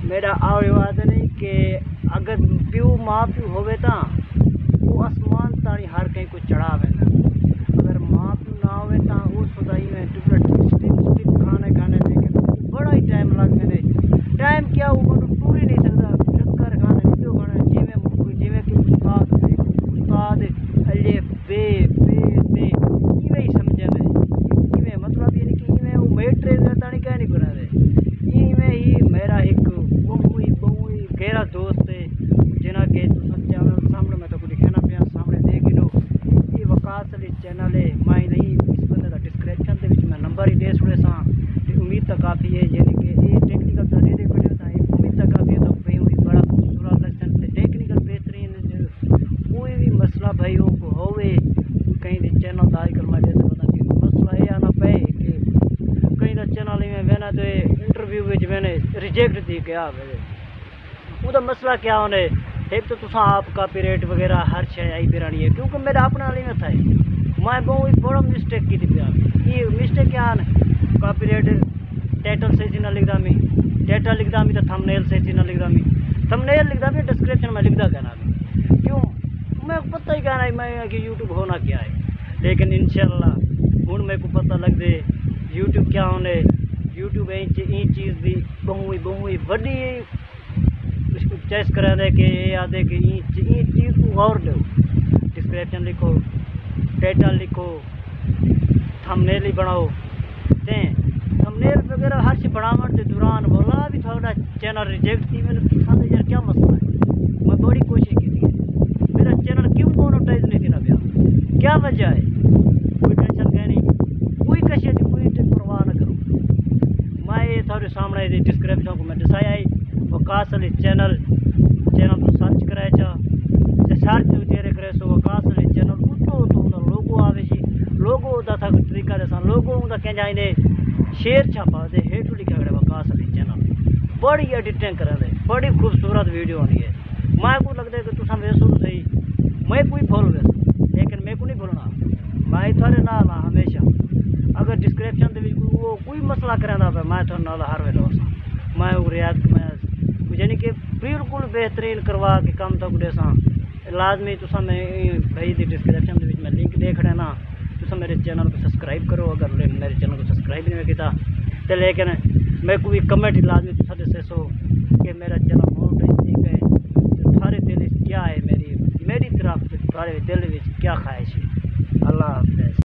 میرا اور وعدہ نہیں کہ اگر پیو ماں پیو ہوئے تا وہ آسمان تانی ہر کہیں کو چڑھا وینا، اگر ماں پیو نہ ہوئے تا وہ خدائی میں ٹکٹ سٹپ کھانے لیکن بڑا ہی ٹائم لگ میں ٹائم کیا وہ بندو ٹور ہی نہیں سکتا چکر کھانے ویڈیو کھانے جیویں کہ استاد الف بے ہی سمجھے میں ایویں مطلب یہ نہیں کہ ایویں وہ میٹرے تانی کہہ نہیں کرا دے ایویں ہی میرا ایک بہوئی گہرا دوست ہے جنا کہ سامنے میں تو کچھ کہنا پیا سامنے دے گی لو یہ وقاص علی چینل ہے میں نہیں اس بندے کا ڈسکرپشن کے میں نمبر ہی دے چھوڑے سا امید تو کافی ہے یعنی کہ یہ ٹیکنیکل تو دے ویڈیو تھا امید تو کافی ہے تو بھائی بڑا خوبصورت لگتا ہے ٹیکنیکل بہترین کوئی بھی مسئلہ بھائیوں کو ہوئے کہیں بھی چینل دائی کر میں دیتے بتا کہ مسئلہ یہ آنا پہ کہ کہیں دا چینل میں وینا تو انٹرویو میں میں نے ریجیکٹ دی گیا وہ دا مسئلہ کیا ہونے ایک تو تساں آپ کاپی رائٹ وغیرہ ہر شے آئی پھرانی ہے کیونکہ میرا اپنا علی میں تھا میں بہت بڑا مسٹیک کی تھی پیا یہ مسٹیک کیا ہے کاپی رائٹ ٹائٹل صحیح نہ لکھ دامی ٹائٹل لکھ دامی تو تھم نیل صحیح نہ لکھ دامی تھم نیل لکھ دامی ڈسکرپشن میں لکھ دا کہنا کیوں میں کو پتہ ہی کہنا ہے میں کہ یوٹیوب ہونا کیا ہے لیکن انشاءاللہ ہوں میرے کو پتہ لگ دے یوٹیوب کیا ہونے یوٹیوب این چیز دی بہوئی بڑی چوائس کرا دے کہ یہ آدھے کہ این چیز کو غور دو ڈسکرپشن لکھو ٹائٹل لکھو تھم نیل ہی بناؤ تیں تھم نیل وغیرہ ہر چیز بناون دے دوران بولا بھی تھوڑا چینل ریجیکٹ تھی میں نے ساتھ یار کیا مسئلہ ہے میں بڑی کوشش کی تھی میرا چینل کیوں مونوٹائز نہیں تھی نہ بیا کیا وجہ ہے کوئی ٹینشن کہ نہیں کوئی کشے تھی کوئی پرواہ نہ کرو میں یہ تھوڑے سامنے ڈسکرپشن کو میں دسایا ہے وقاص علی چینل کو سرچ کرائے چاہ سرچ تیرے کرے سو وقاص علی چینل تو لوگو آوے جی لوگو دا تھا طریقہ دے سان لوگو دا کہیں جائیں دے شیر چھاپا دے ہیٹو لکھا گڑے وقاص علی چینل بڑی ایڈیٹنگ کرا دے بڑی خوبصورت ویڈیو ہونی ہے میں کو لگ دے کہ تساں ویسو تو صحیح میں کوئی بھول ویسو لیکن میں کو نہیں بھولنا میں تھوڑے نال ہاں ہمیشہ اگر ڈسکرپشن دے وہ کوئی مسئلہ کرنا پہ میں تھوڑے نال ہر ویلے ہوسا میں ریاض میں یعنی کہ بالکل بہترین کروا کے کام تک دے سا لازمی تساں میں بھائی دی ڈسکرپشن دے میں لنک دیکھ لینا تساں میرے چینل کو سبسکرائب کرو اگر میرے چینل کو سبسکرائب نہیں کیتا تو لیکن میں کوئی کمنٹ لازمی تساں دے سو کہ میرا چینل مونوٹائز ہے تھارے دل کیا ہے میری طرف تھارے دل وچ کیا خواہش ہے اللہ حافظ.